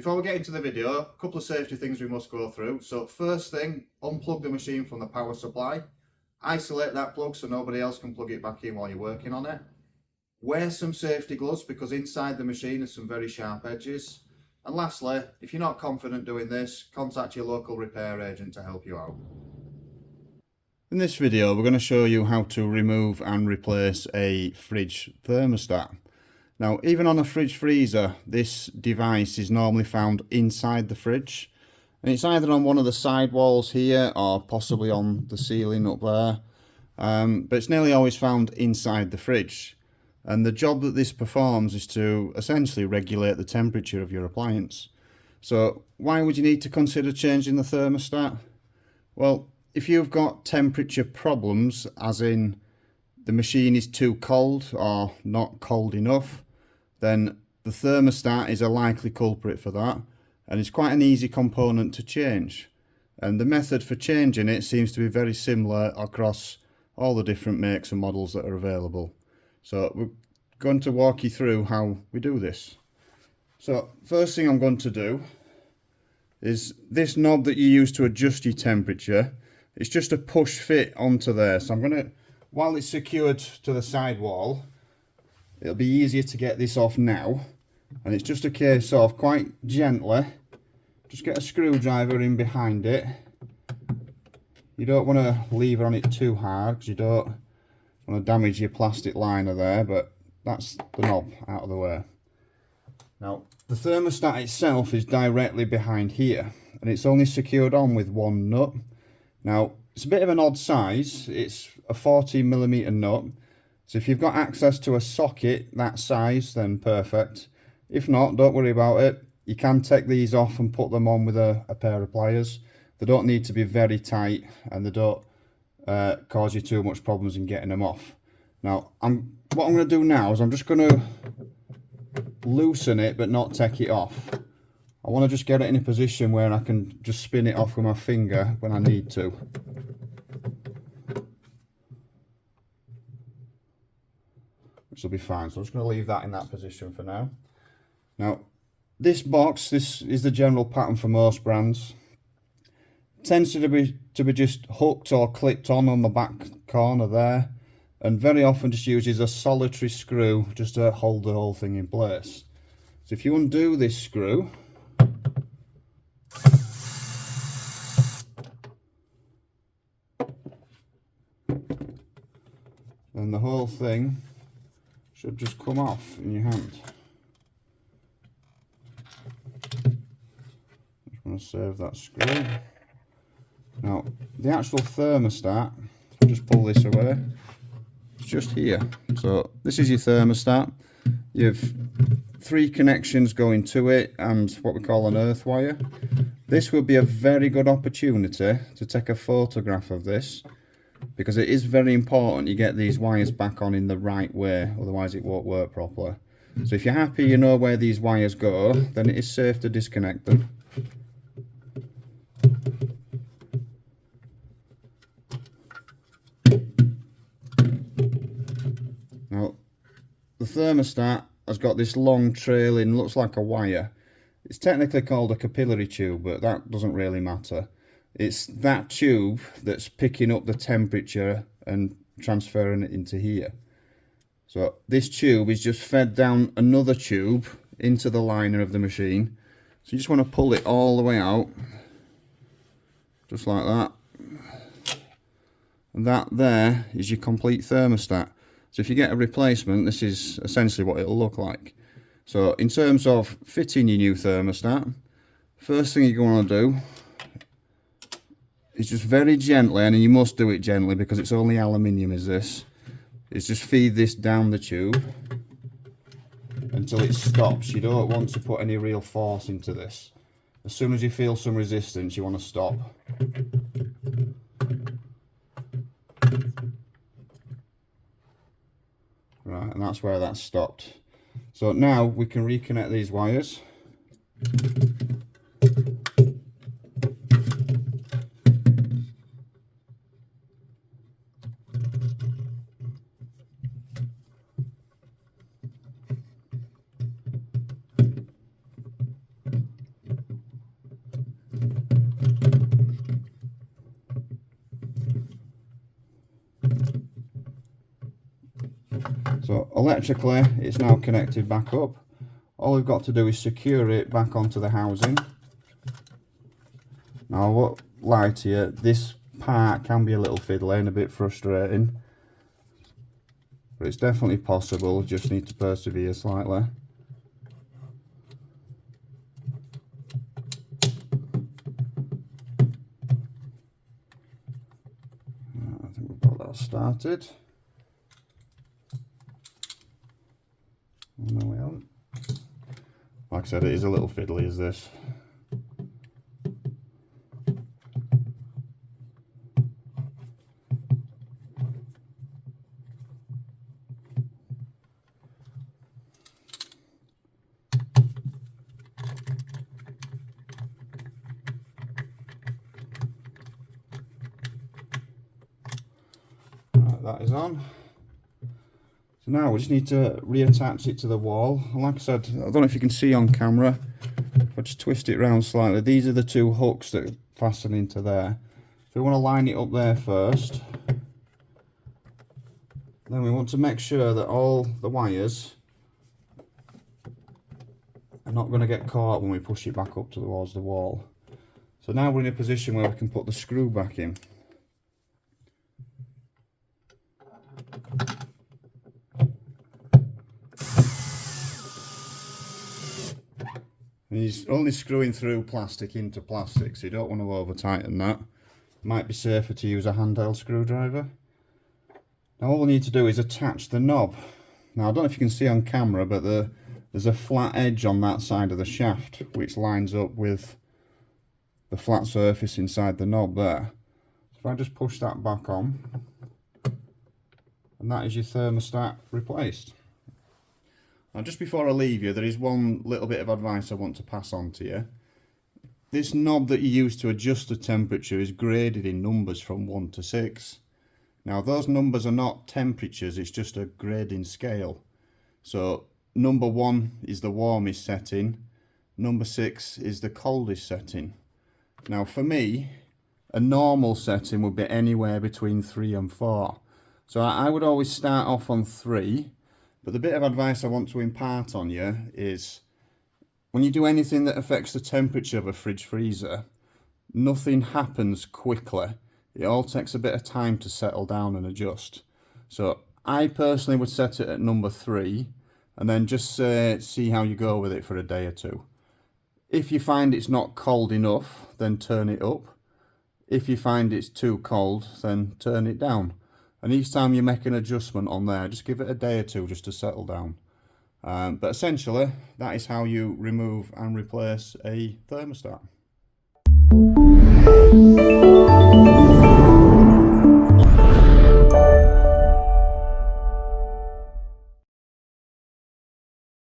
Before we get into the video, a couple of safety things we must go through. So first thing, unplug the machine from the power supply. Isolate that plug so nobody else can plug it back in while you're working on it. Wear some safety gloves because inside the machine is some very sharp edges. And lastly, if you're not confident doing this, contact your local repair agent to help you out. In this video, we're going to show you how to remove and replace a fridge thermostat. Now, even on a fridge freezer, this device is normally found inside the fridge. And it's either on one of the side walls here or possibly on the ceiling up there. But it's nearly always found inside the fridge. And the job that this performs is to essentially regulate the temperature of your appliance. So why would you need to consider changing the thermostat? Well, if you've got temperature problems, as in the machine is too cold or not cold enough, then the thermostat is a likely culprit for that, and it's quite an easy component to change. And the method for changing it seems to be very similar across all the different makes and models that are available. So we're going to walk you through how we do this. So first thing I'm going to do is this knob that you use to adjust your temperature. It's just a push fit onto there. So I'm going to, while it's secured to the side wall, it'll be easier to get this off now. And it's just a case of quite gently, just get a screwdriver in behind it. You don't want to lever on it too hard because you don't want to damage your plastic liner there, but that's the knob out of the way. Now, the thermostat itself is directly behind here, and it's only secured on with one nut. Now, it's a bit of an odd size. It's a 14mm nut. So if you've got access to a socket that size, then perfect. If not, don't worry about it. You can take these off and put them on with a pair of pliers. They don't need to be very tight, and they don't cause you too much problems in getting them off. Now, what I'm going to do now is I'm just going to loosen it but not take it off. I want to just get it in a position where I can just spin it off with my finger when I need to. Which will be fine. So I'm just going to leave that in that position for now. Now, this box, this is the general pattern for most brands. It tends to be just hooked or clipped on the back corner there, and very often just uses a solitary screw just to hold the whole thing in place. So if you undo this screw, then the whole thing should just come off in your hand. Just want to save that screw. Now, the actual thermostat, I'll just pull this away. It's just here. So this is your thermostat. You've 3 connections going to it and what we call an earth wire. This will be a very good opportunity to take a photograph of this, because it is very important you get these wires back on in the right way, otherwise it won't work properly. So if you're happy you know where these wires go, then it is safe to disconnect them. Now, the thermostat has got this long trailing, looks like a wire. It's technically called a capillary tube, but that doesn't really matter. It's that tube that's picking up the temperature and transferring it into here. So this tube is just fed down another tube into the liner of the machine. So you just want to pull it all the way out, just like that. And that there is your complete thermostat. So if you get a replacement, this is essentially what it'll look like. So in terms of fitting your new thermostat, first thing you're going to do is just very gently, and you must do it gently because it's only aluminium is this, is just feed this down the tube until it stops. You don't want to put any real force into this. As soon as you feel some resistance, you want to stop. Right, and that's where that's stopped. So now we can reconnect these wires. So electrically it's now connected back up. All we've got to do is secure it back onto the housing. Now I won't lie to you, this part can be a little fiddly and a bit frustrating, but it's definitely possible, just need to persevere slightly. I think we've got that started. No, we haven't. Like I said, it is a little fiddly as this. Right, that is on. So now we just need to reattach it to the wall. And like I said, I don't know if you can see on camera, if I just twist it around slightly, these are the two hooks that fasten into there. So we want to line it up there first. Then we want to make sure that all the wires are not going to get caught when we push it back up towards the wall. So now we're in a position where we can put the screw back in. And he's only screwing through plastic into plastic, so you don't want to over tighten that. Might be safer to use a handheld screwdriver. Now all we need to do is attach the knob. Now I don't know if you can see on camera, but there's a flat edge on that side of the shaft which lines up with the flat surface inside the knob there. So if I just push that back on, and that is your thermostat replaced. Now just before I leave you, there is one little bit of advice I want to pass on to you. This knob that you use to adjust the temperature is graded in numbers from 1 to 6. Now those numbers are not temperatures, it's just a grading scale. So number 1 is the warmest setting, number 6 is the coldest setting. Now for me, a normal setting would be anywhere between 3 and 4. So I would always start off on 3. But the bit of advice I want to impart on you is when you do anything that affects the temperature of a fridge freezer, nothing happens quickly. It all takes a bit of time to settle down and adjust. So I personally would set it at number 3 and then just see how you go with it for a day or two. If you find it's not cold enough, then turn it up. If you find it's too cold, then turn it down. And each time you make an adjustment on there, just give it a day or two just to settle down. But essentially, that is how you remove and replace a thermostat.